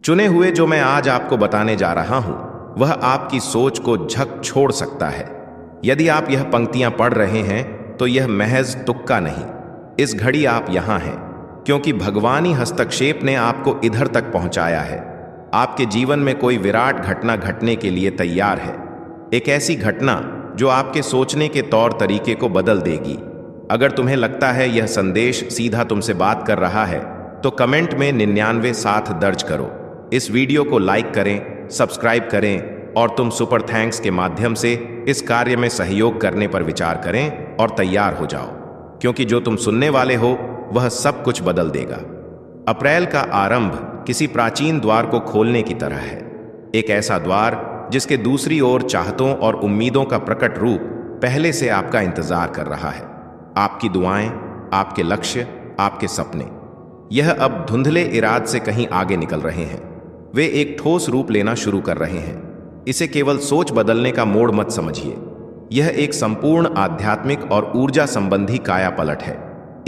चुने हुए जो मैं आज आपको बताने जा रहा हूं, वह आपकी सोच को झकझोर सकता है। यदि आप यह पंक्तियां पढ़ रहे हैं तो यह महज तुक्का नहीं, इस घड़ी आप यहां हैं क्योंकि भगवानी हस्तक्षेप ने आपको इधर तक पहुंचाया है। आपके जीवन में कोई विराट घटना घटने के लिए तैयार है, एक ऐसी घटना जो आपके सोचने के तौर तरीके को बदल देगी। अगर तुम्हें लगता है यह संदेश सीधा तुमसे बात कर रहा है तो कमेंट में 99 साथ दर्ज करो। इस वीडियो को लाइक करें, सब्सक्राइब करें और तुम सुपर थैंक्स के माध्यम से इस कार्य में सहयोग करने पर विचार करें और तैयार हो जाओ, क्योंकि जो तुम सुनने वाले हो वह सब कुछ बदल देगा। अप्रैल का आरंभ किसी प्राचीन द्वार को खोलने की तरह है, एक ऐसा द्वार जिसके दूसरी ओर चाहतों और उम्मीदों का प्रकट रूप पहले से आपका इंतजार कर रहा है। आपकी दुआएं, आपके लक्ष्य, आपके सपने, यह अब धुंधले इराद से कहीं आगे निकल रहे हैं। वे एक ठोस रूप लेना शुरू कर रहे हैं। इसे केवल सोच बदलने का मोड़ मत समझिए, यह एक संपूर्ण आध्यात्मिक और ऊर्जा संबंधी काया पलट है।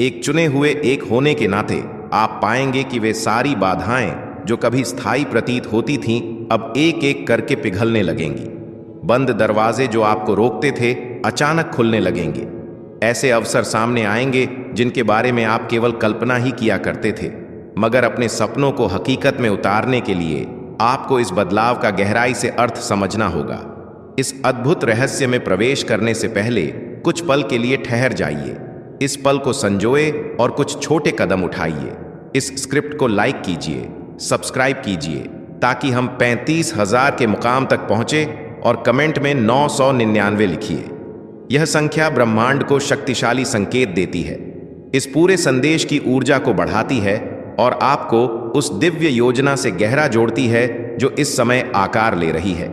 एक चुने हुए एक होने के नाते आप पाएंगे कि वे सारी बाधाएं जो कभी स्थायी प्रतीत होती थीं, अब एक एक करके पिघलने लगेंगी। बंद दरवाजे जो आपको रोकते थे अचानक खुलने लगेंगे। ऐसे अवसर सामने आएंगे जिनके बारे में आप केवल कल्पना ही किया करते थे, मगर अपने सपनों को हकीकत में उतारने के लिए आपको इस बदलाव का गहराई से अर्थ समझना होगा। इस अद्भुत रहस्य में प्रवेश करने से पहले कुछ पल के लिए ठहर जाइए, इस पल को संजोए और कुछ छोटे कदम उठाइए। इस स्क्रिप्ट को लाइक कीजिए, सब्सक्राइब कीजिए ताकि हम 35,000 के मुकाम तक पहुंचे और कमेंट में 999 लिखिए। यह संख्या ब्रह्मांड को शक्तिशाली संकेत देती है, इस पूरे संदेश की ऊर्जा को बढ़ाती है और आपको उस दिव्य योजना से गहरा जोड़ती है जो इस समय आकार ले रही है।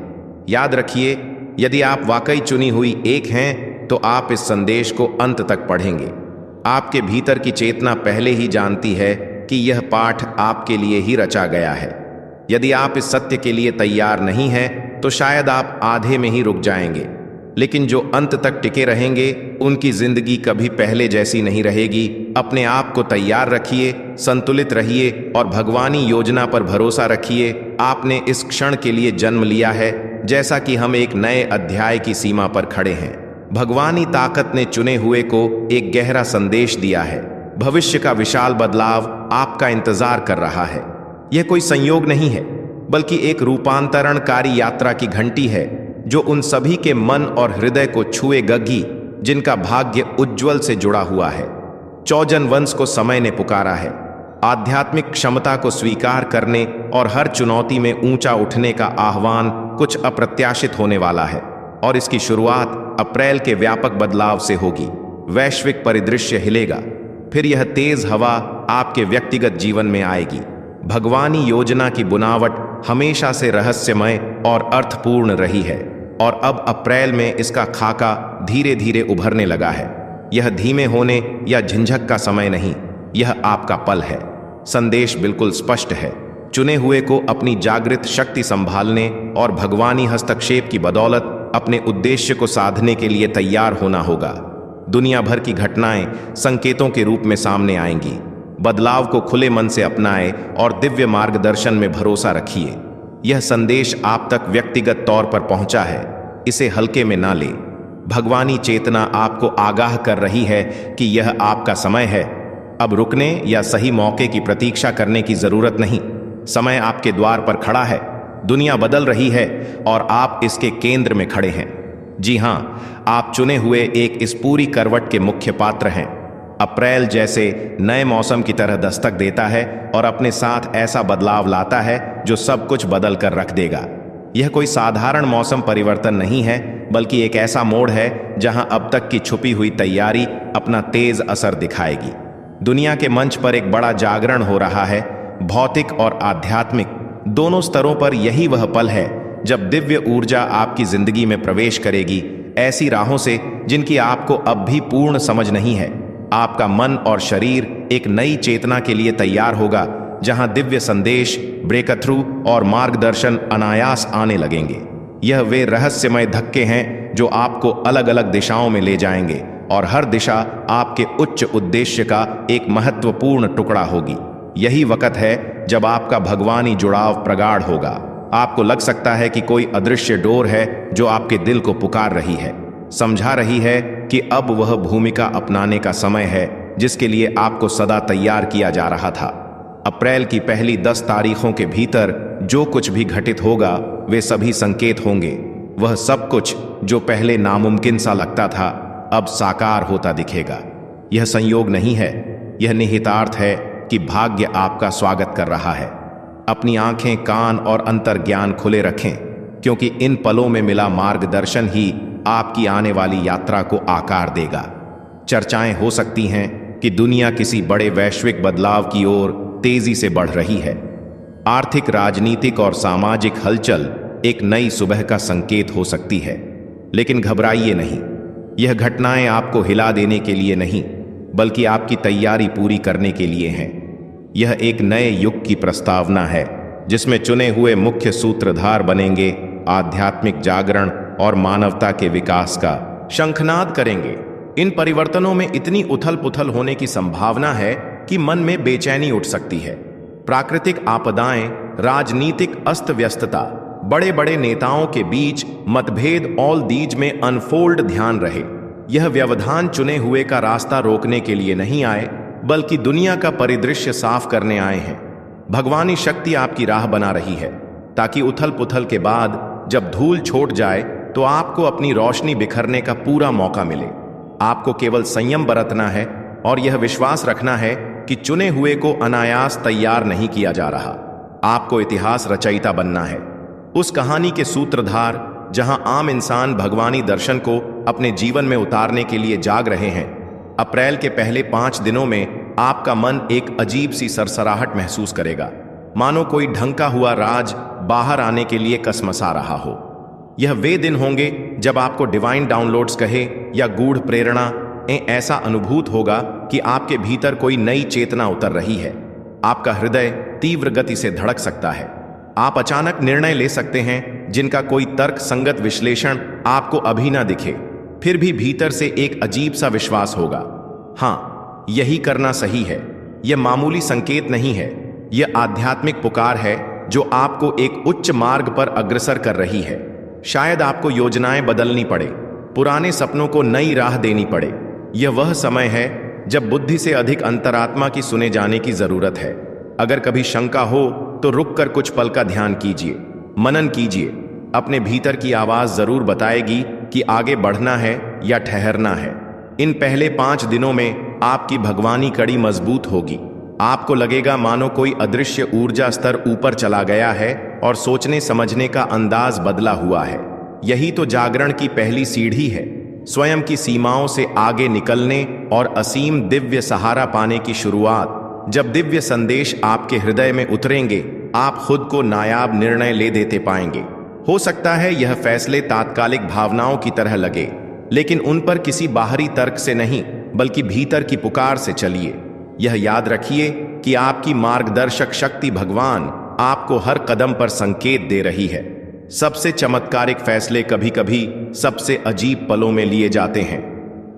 याद रखिए, यदि आप वाकई चुनी हुई एक हैं तो आप इस संदेश को अंत तक पढ़ेंगे। आपके भीतर की चेतना पहले ही जानती है कि यह पाठ आपके लिए ही रचा गया है। यदि आप इस सत्य के लिए तैयार नहीं हैं तो शायद आप आधे में ही रुक जाएंगे, लेकिन जो अंत तक टिके रहेंगे उनकी जिंदगी कभी पहले जैसी नहीं रहेगी। अपने आप को तैयार रखिए, संतुलित रहिए और भगवानी योजना पर भरोसा रखिए। आपने इस क्षण के लिए जन्म लिया है, जैसा कि हम एक नए अध्याय की सीमा पर खड़े हैं। भगवानी ताकत ने चुने हुए को एक गहरा संदेश दिया है। भविष्य का विशाल बदलाव आपका इंतजार कर रहा है। यह कोई संयोग नहीं है, बल्कि एक रूपांतरणकारी यात्रा की घंटी है जो उन सभी के मन और हृदय को छुएगी जिनका भाग्य उज्जवल से जुड़ा हुआ है। चौजन वंश को समय ने पुकारा है। आध्यात्मिक क्षमता को स्वीकार करने और हर चुनौती में ऊंचा उठने का आह्वान कुछ अप्रत्याशित होने वाला है, और इसकी शुरुआत अप्रैल के व्यापक बदलाव से होगी। वैश्विक परिदृश्य हिलेगा, फिर यह तेज हवा आपके व्यक्तिगत जीवन में आएगी। भगवानी योजना की बुनावट हमेशा से रहस्यमय और अर्थपूर्ण रही है, और अब अप्रैल में इसका खाका धीरे धीरे उभरने लगा है। यह धीमे होने या झंझक का समय नहीं, यह आपका पल है। संदेश बिल्कुल स्पष्ट है, चुने हुए को अपनी जागृत शक्ति संभालने और भगवानी हस्तक्षेप की बदौलत अपने उद्देश्य को साधने के लिए तैयार होना होगा। दुनिया भर की घटनाएं संकेतों के रूप में सामने आएंगी। बदलाव को खुले मन से अपनाएं और दिव्य मार्गदर्शन में भरोसा रखिए। यह संदेश आप तक व्यक्तिगत तौर पर पहुंचा है, इसे हल्के में ना ले। भगवानी चेतना आपको आगाह कर रही है कि यह आपका समय है। अब रुकने या सही मौके की प्रतीक्षा करने की जरूरत नहीं। समय आपके द्वार पर खड़ा है। दुनिया बदल रही है और आप इसके केंद्र में खड़े हैं। जी हां, आप चुने हुए एक इस पूरी करवट के मुख्य पात्र हैं। अप्रैल जैसे नए मौसम की तरह दस्तक देता है और अपने साथ ऐसा बदलाव लाता है जो सब कुछ बदल कर रख देगा। यह कोई साधारण मौसम परिवर्तन नहीं है, बल्कि एक ऐसा मोड़ है जहां अब तक की छुपी हुई तैयारी अपना तेज असर दिखाएगी। दुनिया के मंच पर एक बड़ा जागरण हो रहा है। भौतिक और आध्यात्मिक दोनों स्तरों पर यही वह पल है जब दिव्य ऊर्जा आपकी जिंदगी में प्रवेश करेगी, ऐसी राहों से जिनकी आपको अब भी पूर्ण समझ नहीं है। आपका मन और शरीर एक नई चेतना के लिए तैयार होगा, जहां दिव्य संदेश, ब्रेकथ्रू और मार्गदर्शन अनायास आने लगेंगे। यह वे रहस्यमय धक्के हैं जो आपको अलग अलग दिशाओं में ले जाएंगे, और हर दिशा आपके उच्च उद्देश्य का एक महत्वपूर्ण टुकड़ा होगी। यही वक्त है जब आपका भगवानी जुड़ाव प्रगाढ़ होगा। आपको लग सकता है कि कोई अदृश्य डोर है जो आपके दिल को पुकार रही है, समझा रही है कि अब वह भूमिका अपनाने का समय है जिसके लिए आपको सदा तैयार किया जा रहा था। अप्रैल की पहली 10 तारीखों के भीतर जो कुछ भी घटित होगा वे सभी संकेत होंगे। वह सब कुछ जो पहले नामुमकिन सा लगता था अब साकार होता दिखेगा। यह संयोग नहीं है, यह निहितार्थ है कि भाग्य आपका स्वागत कर रहा है। अपनी आंखें, कान और अंतर्ज्ञान खुले रखें, क्योंकि इन पलों में मिला मार्गदर्शन ही आपकी आने वाली यात्रा को आकार देगा। चर्चाएं हो सकती हैं कि दुनिया किसी बड़े वैश्विक बदलाव की ओर तेजी से बढ़ रही है। आर्थिक, राजनीतिक और सामाजिक हलचल एक नई सुबह का संकेत हो सकती है। लेकिन घबराइए नहीं, यह घटनाएं आपको हिला देने के लिए नहीं, बल्कि आपकी तैयारी पूरी करने के लिए हैं। यह एक नए युग की प्रस्तावना है जिसमें चुने हुए मुख्य सूत्रधार बनेंगे, आध्यात्मिक जागरण और मानवता के विकास का शंखनाद करेंगे। इन परिवर्तनों में इतनी उथल पुथल होने की संभावना है कि मन में बेचैनी उठ सकती है। प्राकृतिक आपदाएं, राजनीतिक अस्त व्यस्तता, बड़े बड़े नेताओं के बीच मतभेद, ऑल दीज में अनफोल्ड ध्यान रहे। यह व्यवधान चुने हुए का रास्ता रोकने के लिए नहीं आए, बल्कि दुनिया का परिदृश्य साफ करने आए हैं। भगवानी शक्ति आपकी राह बना रही है, ताकि उथल पुथल के बाद जब धूल छोड़ जाए तो आपको अपनी रोशनी बिखरने का पूरा मौका मिले। आपको केवल संयम बरतना है और यह विश्वास रखना है कि चुने हुए को अनायास तैयार नहीं किया जा रहा। आपको इतिहास रचयिता बनना है, उस कहानी के सूत्रधार जहां आम इंसान भगवानी दर्शन को अपने जीवन में उतारने के लिए जाग रहे हैं। अप्रैल के पहले 5 दिनों में आपका मन एक अजीब सी सरसराहट महसूस करेगा, मानो कोई ढंका हुआ राज बाहर आने के लिए कसमसा रहा हो। यह वे दिन होंगे जब आपको डिवाइन डाउनलोड्स कहे या गूढ़ प्रेरणा ऐसा अनुभूत होगा कि आपके भीतर कोई नई चेतना उतर रही है। आपका हृदय तीव्र गति से धड़क सकता है। आप अचानक निर्णय ले सकते हैं जिनका कोई तर्क संगत विश्लेषण आपको अभी ना दिखे, फिर भी भीतर से एक अजीब सा विश्वास होगा, हाँ, यही करना सही है। यह मामूली संकेत नहीं है, यह आध्यात्मिक पुकार है जो आपको एक उच्च मार्ग पर अग्रसर कर रही है। शायद आपको योजनाएं बदलनी पड़े, पुराने सपनों को नई राह देनी पड़े। यह वह समय है जब बुद्धि से अधिक अंतरात्मा की सुने जाने की जरूरत है। अगर कभी शंका हो तो रुककर कुछ पल का ध्यान कीजिए, मनन कीजिए। अपने भीतर की आवाज जरूर बताएगी कि आगे बढ़ना है या ठहरना है। इन पहले 5 दिनों में आपकी भगवानी कड़ी मजबूत होगी। आपको लगेगा मानो कोई अदृश्य ऊर्जा स्तर ऊपर चला गया है और सोचने समझने का अंदाज बदला हुआ है। यही तो जागरण की पहली सीढ़ी है, स्वयं की सीमाओं से आगे निकलने और असीम दिव्य सहारा पाने की शुरुआत। जब दिव्य संदेश आपके हृदय में उतरेंगे, आप खुद को नायाब निर्णय ले देते पाएंगे। हो सकता है यह फैसले तात्कालिक भावनाओं की तरह लगे, लेकिन उन पर किसी बाहरी तर्क से नहीं, बल्कि भीतर की पुकार से चलिए। यह याद रखिए कि आपकी मार्गदर्शक शक्ति भगवान आपको हर कदम पर संकेत दे रही है। सबसे चमत्कारिक फैसले कभी कभी सबसे अजीब पलों में लिए जाते हैं।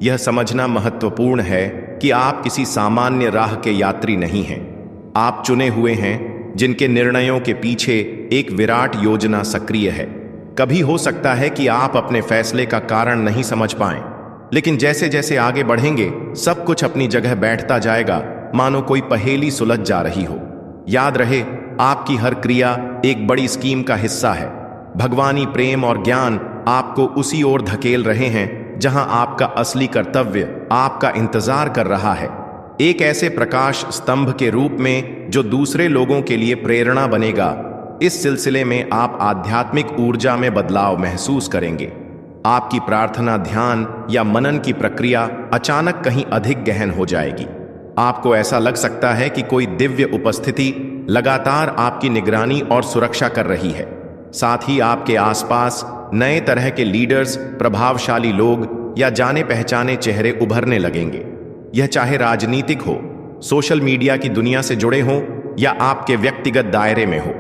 यह समझना महत्वपूर्ण है कि आप किसी सामान्य राह के यात्री नहीं हैं। आप चुने हुए हैं जिनके निर्णयों के पीछे एक विराट योजना सक्रिय है। कभी हो सकता है कि आप अपने फैसले का कारण नहीं समझ पाएं, लेकिन जैसे जैसे आगे बढ़ेंगे सब कुछ अपनी जगह बैठता जाएगा, मानो कोई पहेली सुलझ जा रही हो। याद रहे, आपकी हर क्रिया एक बड़ी स्कीम का हिस्सा है। भगवानी प्रेम और ज्ञान आपको उसी ओर धकेल रहे हैं जहां आपका असली कर्तव्य आपका इंतजार कर रहा है, एक ऐसे प्रकाश स्तंभ के रूप में जो दूसरे लोगों के लिए प्रेरणा बनेगा। इस सिलसिले में आप आध्यात्मिक ऊर्जा में बदलाव महसूस करेंगे। आपकी प्रार्थना, ध्यान या मनन की प्रक्रिया अचानक कहीं अधिक गहन हो जाएगी। आपको ऐसा लग सकता है कि कोई दिव्य उपस्थिति लगातार आपकी निगरानी और सुरक्षा कर रही है। साथ ही आपके आसपास नए तरह के लीडर्स, प्रभावशाली लोग या जाने पहचाने चेहरे उभरने लगेंगे। यह चाहे राजनीतिक हो, सोशल मीडिया की दुनिया से जुड़े हों या आपके व्यक्तिगत दायरे में हो।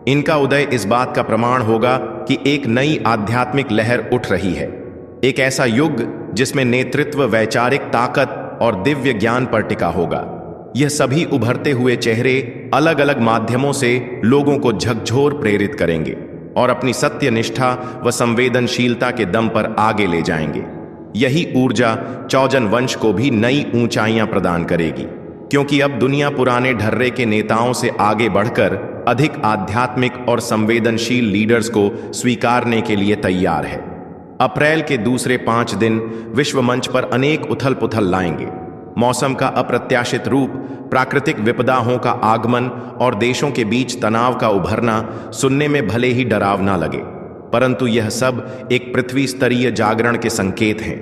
इनका उदय इस बात का प्रमाण होगा कि एक नई आध्यात्मिक लहर उठ रही है। एक ऐसा युग जिसमें नेतृत्व वैचारिक ताकत और दिव्य ज्ञान पर टिका होगा। यह सभी उभरते हुए चेहरे अलग अलग माध्यमों से लोगों को झकझोर प्रेरित करेंगे और अपनी सत्य निष्ठा व संवेदनशीलता के दम पर आगे ले जाएंगे। यही ऊर्जा चौजन वंश को भी नई ऊंचाइयां प्रदान करेगी, क्योंकि अब दुनिया पुराने ढर्रे के नेताओं से आगे बढ़कर अधिक आध्यात्मिक और संवेदनशील लीडर्स को स्वीकारने के लिए तैयार है। अप्रैल के दूसरे 5 दिन विश्व मंच पर अनेक उथल पुथल लाएंगे। मौसम का अप्रत्याशित रूप, प्राकृतिक विपदाओं का आगमन और देशों के बीच तनाव का उभरना सुनने में भले ही डरावना लगे, परंतु यह सब एक पृथ्वी स्तरीय जागरण के संकेत हैं।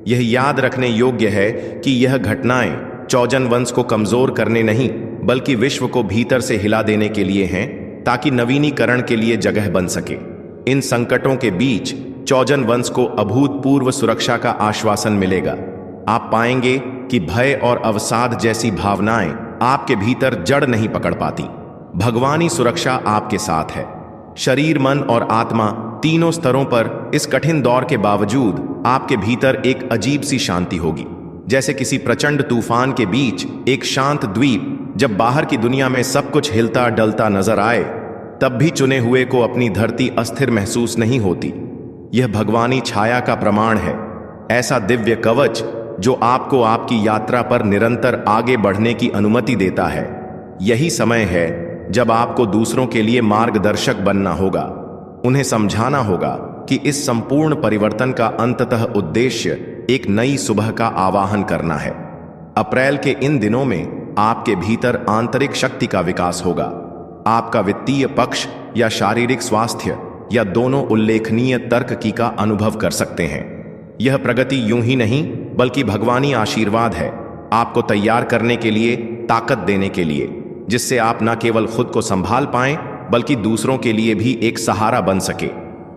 यह याद रखने योग्य है कि यह घटनाएं चौजन वंश को कमजोर करने नहीं, बल्कि विश्व को भीतर से हिला देने के लिए हैं, ताकि नवीनीकरण के लिए जगह बन सके। इन संकटों के बीच चौजन वंश को अभूतपूर्व सुरक्षा का आश्वासन मिलेगा। आप पाएंगे कि भय और अवसाद जैसी भावनाएं आपके भीतर जड़ नहीं पकड़ पाती। भगवानी सुरक्षा आपके साथ है। शरीर, मन और आत्मा तीनों स्तरों पर इस कठिन दौर के बावजूद आपके भीतर एक अजीब सी शांति होगी, जैसे किसी प्रचंड तूफान के बीच एक शांत द्वीप। जब बाहर की दुनिया में सब कुछ हिलता डलता नजर आए, तब भी चुने हुए को अपनी धरती अस्थिर महसूस नहीं होती। यह भगवानी छाया का प्रमाण है, ऐसा दिव्य कवच जो आपको आपकी यात्रा पर निरंतर आगे बढ़ने की अनुमति देता है। यही समय है जब आपको दूसरों के लिए मार्गदर्शक बनना होगा। उन्हें समझाना होगा कि इस संपूर्ण परिवर्तन का अंततः उद्देश्य एक नई सुबह का आवाहन करना है। अप्रैल के इन दिनों में आपके भीतर आंतरिक शक्ति का विकास होगा। आपका वित्तीय पक्ष या शारीरिक स्वास्थ्य या दोनों उल्लेखनीय तरक्की का अनुभव कर सकते हैं। यह प्रगति यूं ही नहीं, बल्कि भगवानी आशीर्वाद है, आपको तैयार करने के लिए, ताकत देने के लिए, जिससे आप न केवल खुद को संभाल पाएं, बल्कि दूसरों के लिए भी एक सहारा बन सके।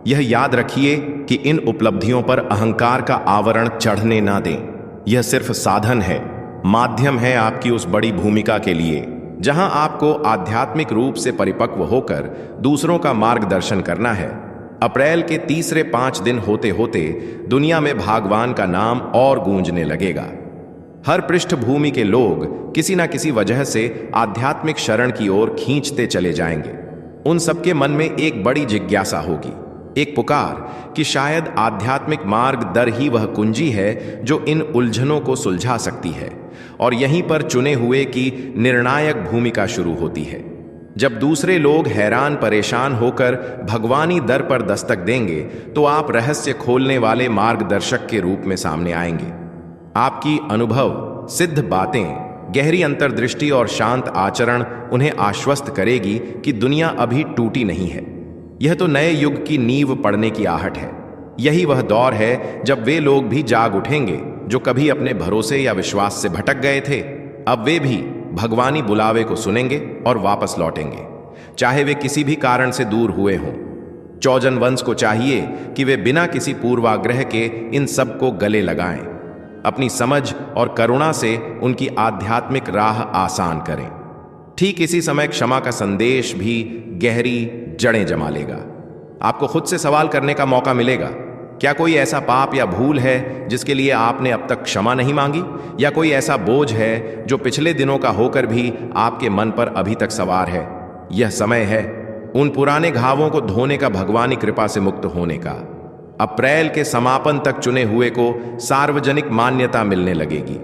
यह याद रखिए कि इन उपलब्धियों पर अहंकार का आवरण चढ़ने ना दें। यह सिर्फ साधन है, माध्यम है आपकी उस बड़ी भूमिका के लिए, जहां आपको आध्यात्मिक रूप से परिपक्व होकर दूसरों का मार्गदर्शन करना है। अप्रैल के तीसरे 5 दिन होते होते दुनिया में भगवान का नाम और गूंजने लगेगा। हर पृष्ठभूमि के लोग किसी न किसी वजह से आध्यात्मिक शरण की ओर खींचते चले जाएंगे। उन सबके मन में एक बड़ी जिज्ञासा होगी, एक पुकार कि शायद आध्यात्मिक मार्ग दर ही वह कुंजी है जो इन उलझनों को सुलझा सकती है। और यहीं पर चुने हुए की निर्णायक भूमिका शुरू होती है। जब दूसरे लोग हैरान परेशान होकर भगवानी दर पर दस्तक देंगे, तो आप रहस्य खोलने वाले मार्गदर्शक के रूप में सामने आएंगे। आपकी अनुभव सिद्ध बातें, गहरी अंतर्दृष्टि और शांत आचरण उन्हें आश्वस्त करेगी कि दुनिया अभी टूटी नहीं है। यह तो नए युग की नींव पड़ने की आहट है। यही वह दौर है जब वे लोग भी जाग उठेंगे जो कभी अपने भरोसे या विश्वास से भटक गए थे। अब वे भी भगवानी बुलावे को सुनेंगे और वापस लौटेंगे, चाहे वे किसी भी कारण से दूर हुए हों। चौजन वंश को चाहिए कि वे बिना किसी पूर्वाग्रह के इन सब को गले लगाएं, अपनी समझ और करुणा से उनकी आध्यात्मिक राह आसान करें। ठीक इसी समय क्षमा का संदेश भी गहरी जड़ें जमा लेगा। आपको खुद से सवाल करने का मौका मिलेगा, क्या कोई ऐसा पाप या भूल है जिसके लिए आपने अब तक क्षमा नहीं मांगी, या कोई ऐसा बोझ है जो पिछले दिनों का होकर भी आपके मन पर अभी तक सवार है। यह समय है उन पुराने घावों को धोने का, भगवानी कृपा से मुक्त होने का। अप्रैल के समापन तक चुने हुए को सार्वजनिक मान्यता मिलने लगेगी।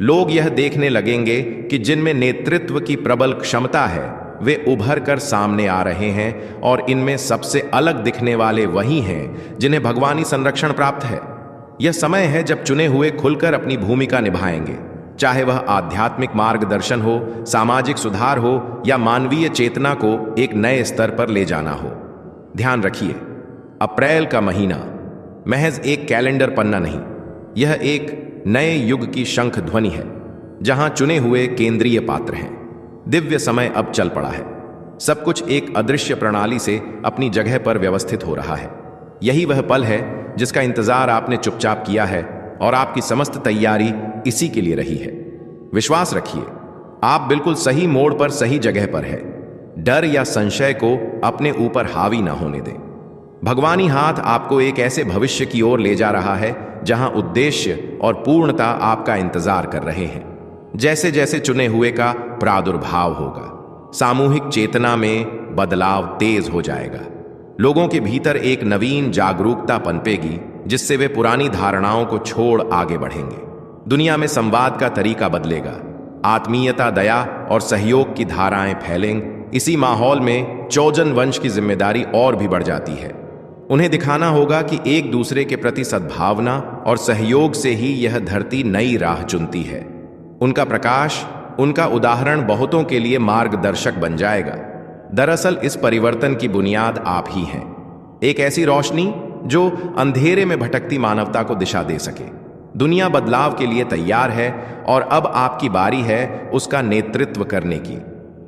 लोग यह देखने लगेंगे कि जिनमें नेतृत्व की प्रबल क्षमता है वे उभर कर सामने आ रहे हैं, और इनमें सबसे अलग दिखने वाले वही हैं जिन्हें भगवानी संरक्षण प्राप्त है। यह समय है जब चुने हुए खुलकर अपनी भूमिका निभाएंगे, चाहे वह आध्यात्मिक मार्गदर्शन हो, सामाजिक सुधार हो या मानवीय चेतना को एक नए स्तर पर ले जाना हो। ध्यान रखिए, अप्रैल का महीना महज एक कैलेंडर पन्ना नहीं, यह एक नए युग की शंख ध्वनि है, जहां चुने हुए केंद्रीय पात्र हैं। दिव्य समय अब चल पड़ा है। सब कुछ एक अदृश्य प्रणाली से अपनी जगह पर व्यवस्थित हो रहा है। यही वह पल है जिसका इंतजार आपने चुपचाप किया है, और आपकी समस्त तैयारी इसी के लिए रही है। विश्वास रखिए, आप बिल्कुल सही मोड़ पर, सही जगह पर है। डर या संशय को अपने ऊपर हावी ना होने दें। भगवानी हाथ आपको एक ऐसे भविष्य की ओर ले जा रहा है जहां उद्देश्य और पूर्णता आपका इंतजार कर रहे हैं। जैसे जैसे चुने हुए का प्रादुर्भाव होगा, सामूहिक चेतना में बदलाव तेज हो जाएगा। लोगों के भीतर एक नवीन जागरूकता पनपेगी, जिससे वे पुरानी धारणाओं को छोड़ आगे बढ़ेंगे। दुनिया में संवाद का तरीका बदलेगा, आत्मीयता, दया और सहयोग की धाराएं फैलेंगी। इसी माहौल में चौजन वंश की जिम्मेदारी और भी बढ़ जाती है। उन्हें दिखाना होगा कि एक दूसरे के प्रति सद्भावना और सहयोग से ही यह धरती नई राह चुनती है। उनका प्रकाश, उनका उदाहरण बहुतों के लिए मार्गदर्शक बन जाएगा। दरअसल इस परिवर्तन की बुनियाद आप ही हैं, एक ऐसी रोशनी जो अंधेरे में भटकती मानवता को दिशा दे सके। दुनिया बदलाव के लिए तैयार है और अब आपकी बारी है उसका नेतृत्व करने की।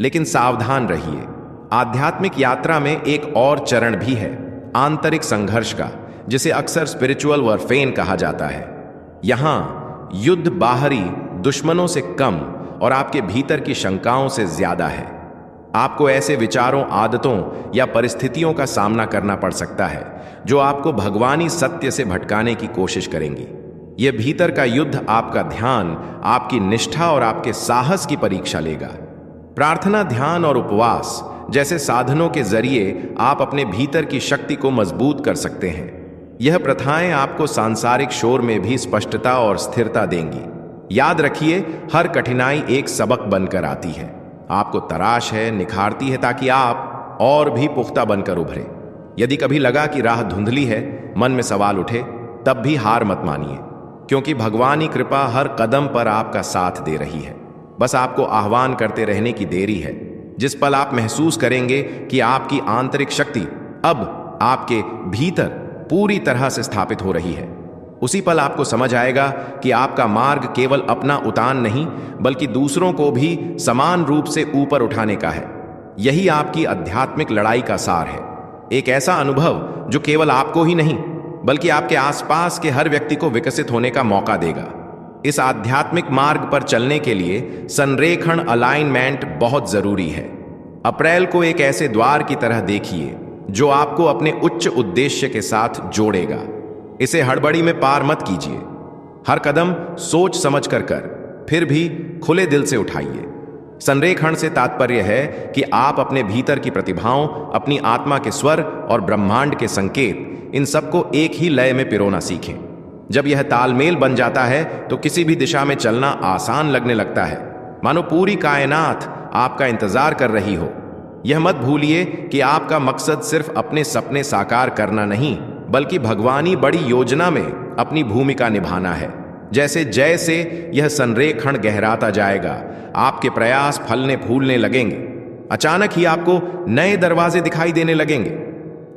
लेकिन सावधान रहिए, आध्यात्मिक यात्रा में एक और चरण भी है, आंतरिक संघर्ष का, जिसे अक्सर स्पिरिचुअल वॉरफेयर कहा जाता है। यहां युद्ध बाहरी दुश्मनों से कम और आपके भीतर की शंकाओं से ज्यादा है। आपको ऐसे विचारों, आदतों या परिस्थितियों का सामना करना पड़ सकता है जो आपको भगवानी सत्य से भटकाने की कोशिश करेंगी। यह भीतर का युद्ध आपका ध्यान, आपकी निष्ठा और आपके साहस की परीक्षा लेगा। प्रार्थना, ध्यान और उपवास जैसे साधनों के जरिए आप अपने भीतर की शक्ति को मजबूत कर सकते हैं। यह प्रथाएं आपको सांसारिक शोर में भी स्पष्टता और स्थिरता देंगी। याद रखिए, हर कठिनाई एक सबक बनकर आती है, आपको तराश है, निखारती है, ताकि आप और भी पुख्ता बनकर उभरे। यदि कभी लगा कि राह धुंधली है, मन में सवाल उठे, तब भी हार मत मानिए, क्योंकि भगवानी कृपा हर कदम पर आपका साथ दे रही है। बस आपको आह्वान करते रहने की देरी है। जिस पल आप महसूस करेंगे कि आपकी आंतरिक शक्ति अब आपके भीतर पूरी तरह से स्थापित हो रही है, उसी पल आपको समझ आएगा कि आपका मार्ग केवल अपना उतान नहीं, बल्कि दूसरों को भी समान रूप से ऊपर उठाने का है। यही आपकी आध्यात्मिक लड़ाई का सार है, एक ऐसा अनुभव जो केवल आपको ही नहीं, बल्कि आपके आसपास के हर व्यक्ति को विकसित होने का मौका देगा। इस आध्यात्मिक मार्ग पर चलने के लिए संरेखण, अलाइनमेंट बहुत जरूरी है। अप्रैल को एक ऐसे द्वार की तरह देखिए जो आपको अपने उच्च उद्देश्य के साथ जोड़ेगा। इसे हड़बड़ी में पार मत कीजिए, हर कदम सोच समझ कर फिर भी खुले दिल से उठाइए। संरेखण से तात्पर्य है कि आप अपने भीतर की प्रतिभाओं, अपनी आत्मा के स्वर और ब्रह्मांड के संकेत, इन सबको एक ही लय में पिरोना सीखें। जब यह तालमेल बन जाता है तो किसी भी दिशा में चलना आसान लगने लगता है, मानो पूरी कायनात आपका इंतजार कर रही हो। यह मत भूलिए कि आपका मकसद सिर्फ अपने सपने साकार करना नहीं, बल्कि भगवानी बड़ी योजना में अपनी भूमिका निभाना है। जैसे जैसे यह संरेखण गहराता जाएगा, आपके प्रयास फलने फूलने लगेंगे। अचानक ही आपको नए दरवाजे दिखाई देने लगेंगे।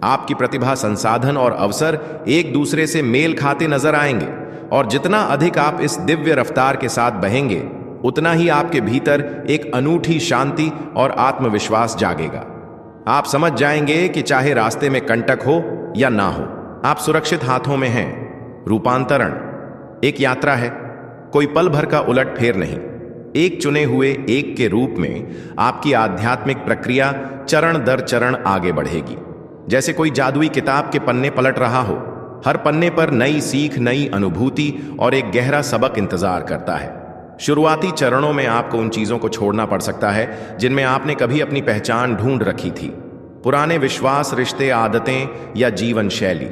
आपकी प्रतिभा, संसाधन और अवसर एक दूसरे से मेल खाते नजर आएंगे, और जितना अधिक आप इस दिव्य रफ्तार के साथ बहेंगे, उतना ही आपके भीतर एक अनूठी शांति और आत्मविश्वास जागेगा। आप समझ जाएंगे कि चाहे रास्ते में कंटक हो या ना हो, आप सुरक्षित हाथों में हैं। रूपांतरण एक यात्रा है, कोई पल भर का उलट फेर नहीं। एक चुने हुए एक के रूप में आपकी आध्यात्मिक प्रक्रिया चरण दर चरण आगे बढ़ेगी। जैसे कोई जादुई किताब के पन्ने पलट रहा हो, हर पन्ने पर नई सीख, नई अनुभूति और एक गहरा सबक इंतजार करता है। शुरुआती चरणों में आपको उन चीजों को छोड़ना पड़ सकता है जिनमें आपने कभी अपनी पहचान ढूंढ रखी थी। पुराने विश्वास, रिश्ते, आदतें या जीवन शैली।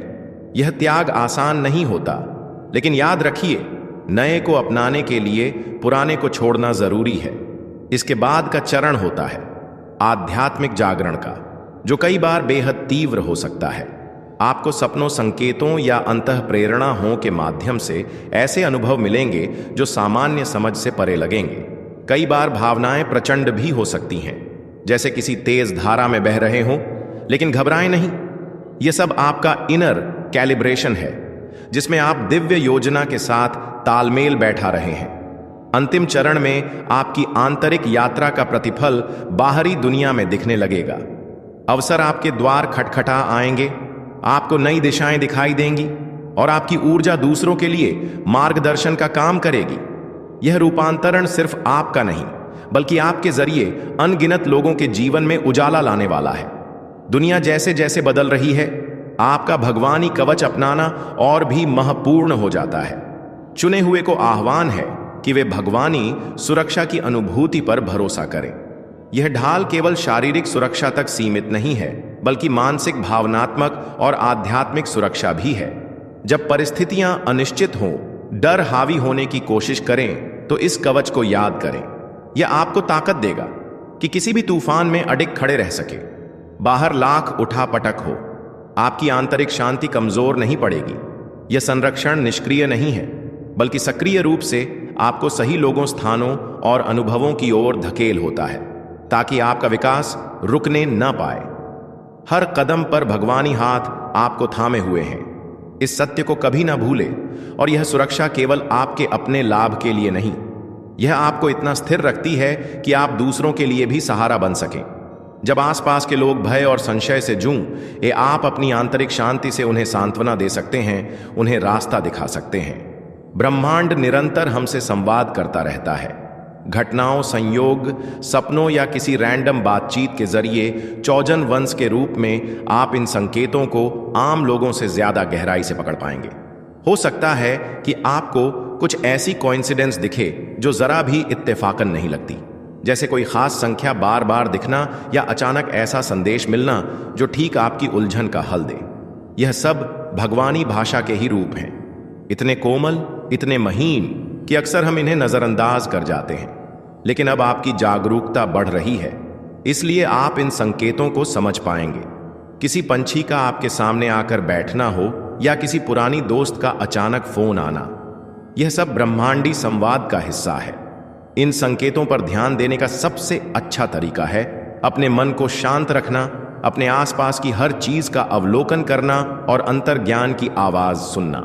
यह त्याग आसान नहीं होता, लेकिन याद रखिए, नए को अपनाने के लिए पुराने को छोड़ना जरूरी है। इसके बाद का चरण होता है आध्यात्मिक जागरण का, जो कई बार बेहद तीव्र हो सकता है। आपको सपनों, संकेतों या अंतः प्रेरणाओं के माध्यम से ऐसे अनुभव मिलेंगे जो सामान्य समझ से परे लगेंगे। कई बार भावनाएं प्रचंड भी हो सकती हैं, जैसे किसी तेज धारा में बह रहे हों, लेकिन घबराएं नहीं। यह सब आपका इनर कैलिब्रेशन है, जिसमें आप दिव्य योजना के साथ तालमेल बैठा रहे हैं। अंतिम चरण में आपकी आंतरिक यात्रा का प्रतिफल बाहरी दुनिया में दिखने लगेगा। अवसर आपके द्वार खटखटा आएंगे, आपको नई दिशाएं दिखाई देंगी और आपकी ऊर्जा दूसरों के लिए मार्गदर्शन का काम करेगी। यह रूपांतरण सिर्फ आपका नहीं, बल्कि आपके जरिए अनगिनत लोगों के जीवन में उजाला लाने वाला है। दुनिया जैसे जैसे बदल रही है, आपका भगवानी कवच अपनाना और भी महत्वपूर्ण हो जाता है। चुने हुए को आह्वान है कि वे भगवानी सुरक्षा की अनुभूति पर भरोसा करें। यह ढाल केवल शारीरिक सुरक्षा तक सीमित नहीं है, बल्कि मानसिक, भावनात्मक और आध्यात्मिक सुरक्षा भी है। जब परिस्थितियां अनिश्चित हों, डर हावी होने की कोशिश करें, तो इस कवच को याद करें। यह आपको ताकत देगा कि किसी भी तूफान में अडिग खड़े रह सके। बाहर लाख उठापटक हो, आपकी आंतरिक शांति कमजोर नहीं पड़ेगी। यह संरक्षण निष्क्रिय नहीं है, बल्कि सक्रिय रूप से आपको सही लोगों, स्थानों और अनुभवों की ओर धकेल होता है, ताकि आपका विकास रुकने न पाए। हर कदम पर भगवानी हाथ आपको थामे हुए हैं। इस सत्य को कभी ना भूलें। और यह सुरक्षा केवल आपके अपने लाभ के लिए नहीं, यह आपको इतना स्थिर रखती है कि आप दूसरों के लिए भी सहारा बन सकें। जब आसपास के लोग भय और संशय से जूझें, आप अपनी आंतरिक शांति से उन्हें सांत्वना दे सकते हैं, उन्हें रास्ता दिखा सकते हैं। ब्रह्मांड निरंतर हमसे संवाद करता रहता है। घटनाओं, संयोग, सपनों या किसी रैंडम बातचीत के जरिए चौजन वंश के रूप में आप इन संकेतों को आम लोगों से ज्यादा गहराई से पकड़ पाएंगे। हो सकता है कि आपको कुछ ऐसी कोइंसिडेंस दिखे जो जरा भी इत्तेफाकन नहीं लगती, जैसे कोई खास संख्या बार बार दिखना या अचानक ऐसा संदेश मिलना जो ठीक आपकी उलझन का हल दे। यह सब भगवानी भाषा के ही रूप हैं, इतने कोमल, इतने महीन कि अक्सर हम इन्हें नजरअंदाज कर जाते हैं। लेकिन अब आपकी जागरूकता बढ़ रही है, इसलिए आप इन संकेतों को समझ पाएंगे। किसी पंछी का आपके सामने आकर बैठना हो या किसी पुरानी दोस्त का अचानक फोन आना, यह सब ब्रह्मांडी संवाद का हिस्सा है। इन संकेतों पर ध्यान देने का सबसे अच्छा तरीका है अपने मन को शांत रखना, अपने आसपास की हर चीज का अवलोकन करना और अंतर्ज्ञान की आवाज सुनना।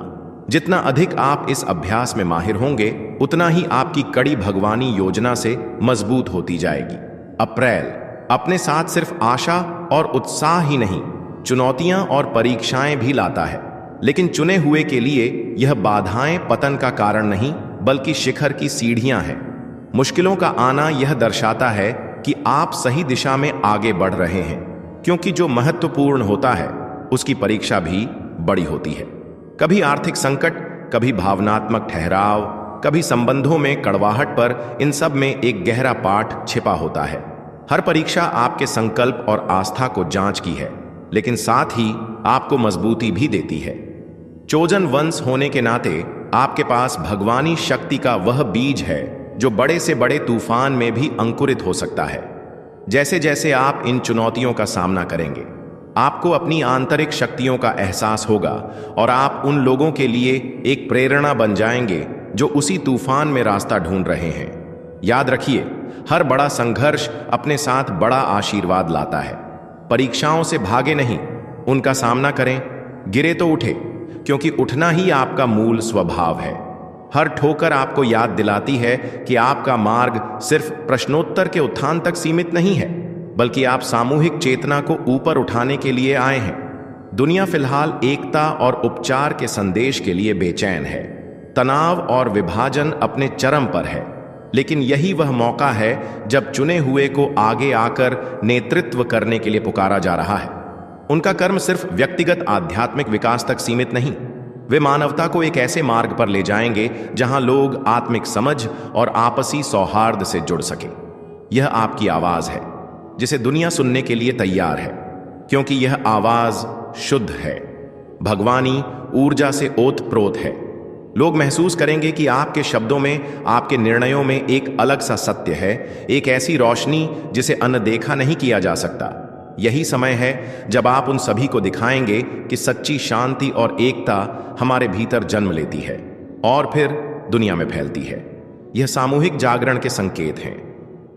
जितना अधिक आप इस अभ्यास में माहिर होंगे, उतना ही आपकी कड़ी भगवानी योजना से मजबूत होती जाएगी। अप्रैल अपने साथ सिर्फ आशा और उत्साह ही नहीं, चुनौतियां और परीक्षाएं भी लाता है। लेकिन चुने हुए के लिए यह बाधाएं पतन का कारण नहीं, बल्कि शिखर की सीढ़ियां हैं। मुश्किलों का आना यह दर्शाता है कि आप सही दिशा में आगे बढ़ रहे हैं, क्योंकि जो महत्वपूर्ण होता है उसकी परीक्षा भी बड़ी होती है। कभी आर्थिक संकट, कभी भावनात्मक ठहराव, कभी संबंधों में कड़वाहट, पर इन सब में एक गहरा पाठ छिपा होता है। हर परीक्षा आपके संकल्प और आस्था को जांच की है, लेकिन साथ ही आपको मजबूती भी देती है। चोजन वंश होने के नाते आपके पास भगवानी शक्ति का वह बीज है जो बड़े से बड़े तूफान में भी अंकुरित हो सकता है। जैसे जैसे आप इन चुनौतियों का सामना करेंगे, आपको अपनी आंतरिक शक्तियों का एहसास होगा और आप उन लोगों के लिए एक प्रेरणा बन जाएंगे जो उसी तूफान में रास्ता ढूंढ रहे हैं। याद रखिए, हर बड़ा संघर्ष अपने साथ बड़ा आशीर्वाद लाता है। परीक्षाओं से भागे नहीं, उनका सामना करें। गिरे तो उठे, क्योंकि उठना ही आपका मूल स्वभाव है। हर ठोकर आपको याद दिलाती है कि आपका मार्ग सिर्फ प्रश्नोत्तर के उत्थान तक सीमित नहीं है, बल्कि आप सामूहिक चेतना को ऊपर उठाने के लिए आए हैं। दुनिया फिलहाल एकता और उपचार के संदेश के लिए बेचैन है। तनाव और विभाजन अपने चरम पर है, लेकिन यही वह मौका है जब चुने हुए को आगे आकर नेतृत्व करने के लिए पुकारा जा रहा है। उनका कर्म सिर्फ व्यक्तिगत आध्यात्मिक विकास तक सीमित नहीं, वे मानवता को एक ऐसे मार्ग पर ले जाएंगे जहां लोग आत्मिक समझ और आपसी सौहार्द से जुड़ सके। यह आपकी आवाज है, जिसे दुनिया सुनने के लिए तैयार है, क्योंकि यह आवाज शुद्ध है, भगवानी ऊर्जा से ओतप्रोत है। लोग महसूस करेंगे कि आपके शब्दों में, आपके निर्णयों में एक अलग सा सत्य है, एक ऐसी रोशनी जिसे अनदेखा नहीं किया जा सकता। यही समय है जब आप उन सभी को दिखाएंगे कि सच्ची शांति और एकता हमारे भीतर जन्म लेती है और फिर दुनिया में फैलती है। यह सामूहिक जागरण के संकेत हैं।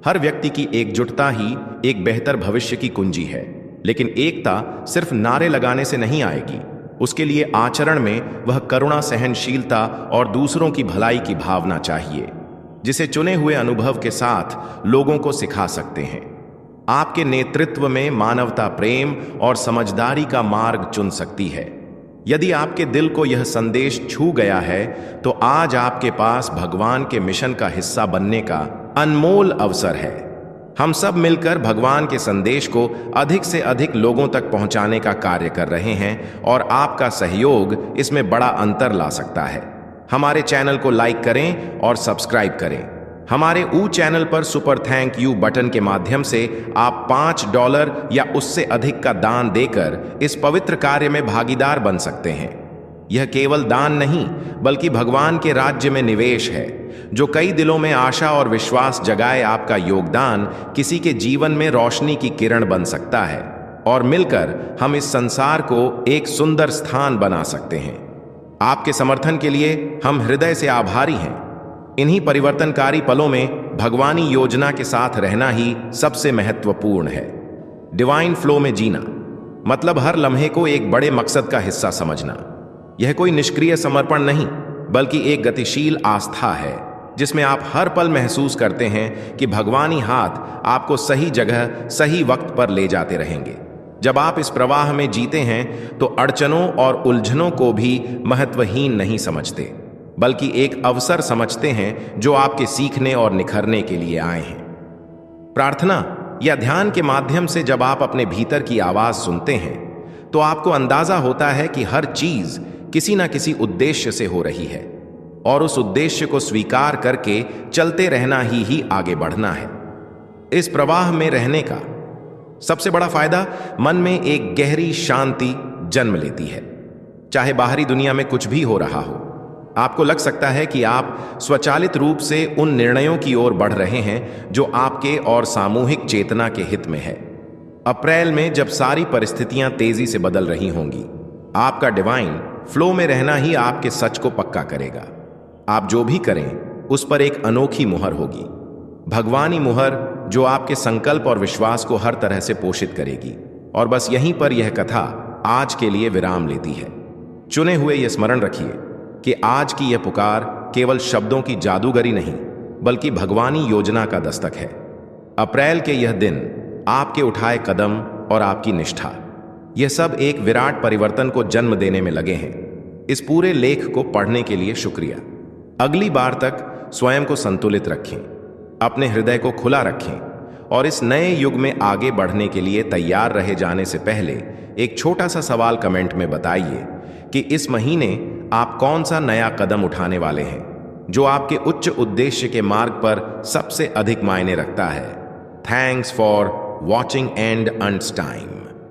हर व्यक्ति की एकजुटता ही एक बेहतर भविष्य की कुंजी है, लेकिन एकता सिर्फ नारे लगाने से नहीं आएगी। उसके लिए आचरण में वह करुणा, सहनशीलता और दूसरों की भलाई की भावना चाहिए, जिसे चुने हुए अनुभव के साथ लोगों को सिखा सकते हैं। आपके नेतृत्व में मानवता प्रेम और समझदारी का मार्ग चुन सकती है। यदि आपके दिल को यह संदेश छू गया है, तो आज आपके पास भगवान के मिशन का हिस्सा बनने का अनमोल अवसर है। हम सब मिलकर भगवान के संदेश को अधिक से अधिक लोगों तक पहुंचाने का कार्य कर रहे हैं और आपका सहयोग इसमें बड़ा अंतर ला सकता है। हमारे चैनल को लाइक करें और सब्सक्राइब करें। हमारे ऊ चैनल पर सुपर थैंक यू बटन के माध्यम से आप $5 या उससे अधिक का दान देकर इस पवित्र कार्य में भागीदार बन सकते हैं। यह केवल दान नहीं बल्कि भगवान के राज्य में निवेश है, जो कई दिलों में आशा और विश्वास जगाए। आपका योगदान किसी के जीवन में रोशनी की किरण बन सकता है और मिलकर हम इस संसार को एक सुंदर स्थान बना सकते हैं। आपके समर्थन के लिए हम हृदय से आभारी हैं। इन्हीं परिवर्तनकारी पलों में भगवानी योजना के साथ रहना ही सबसे महत्वपूर्ण है। डिवाइन फ्लो में जीना मतलब हर लम्हे को एक बड़े मकसद का हिस्सा समझना। यह कोई निष्क्रिय समर्पण नहीं बल्कि एक गतिशील आस्था है, जिसमें आप हर पल महसूस करते हैं कि भगवानी हाथ आपको सही जगह सही वक्त पर ले जाते रहेंगे। जब आप इस प्रवाह में जीते हैं तो अड़चनों और उलझनों को भी महत्वहीन नहीं समझते, बल्कि एक अवसर समझते हैं जो आपके सीखने और निखरने के लिए आए हैं। प्रार्थना या ध्यान के माध्यम से जब आप अपने भीतर की आवाज सुनते हैं तो आपको अंदाजा होता है कि हर चीज किसी न किसी उद्देश्य से हो रही है और उस उद्देश्य को स्वीकार करके चलते रहना ही आगे बढ़ना है। इस प्रवाह में रहने का सबसे बड़ा फायदा मन में एक गहरी शांति जन्म लेती है। चाहे बाहरी दुनिया में कुछ भी हो रहा हो, आपको लग सकता है कि आप स्वचालित रूप से उन निर्णयों की ओर बढ़ रहे हैं जो आपके और सामूहिक चेतना के हित में है। अप्रैल में जब सारी परिस्थितियां तेजी से बदल रही होंगी, आपका डिवाइन फ्लो में रहना ही आपके सच को पक्का करेगा। आप जो भी करें उस पर एक अनोखी मुहर होगी, भगवानी मुहर, जो आपके संकल्प और विश्वास को हर तरह से पोषित करेगी। और बस यहीं पर यह कथा आज के लिए विराम लेती है। चुने हुए यह स्मरण रखिए कि आज की यह पुकार केवल शब्दों की जादूगरी नहीं बल्कि भगवानी योजना का दस्तक है। अप्रैल के यह दिन, आपके उठाए कदम और आपकी निष्ठा, यह सब एक विराट परिवर्तन को जन्म देने में लगे हैं। इस पूरे लेख को पढ़ने के लिए शुक्रिया। अगली बार तक स्वयं को संतुलित रखें, अपने हृदय को खुला रखें और इस नए युग में आगे बढ़ने के लिए तैयार रहे जाने से पहले एक छोटा सा सवाल कमेंट में बताइए कि इस महीने आप कौन सा नया कदम उठाने वाले हैं जो आपके उच्च उद्देश्य के मार्ग पर सबसे अधिक मायने रखता है। Thanks for watching and understanding.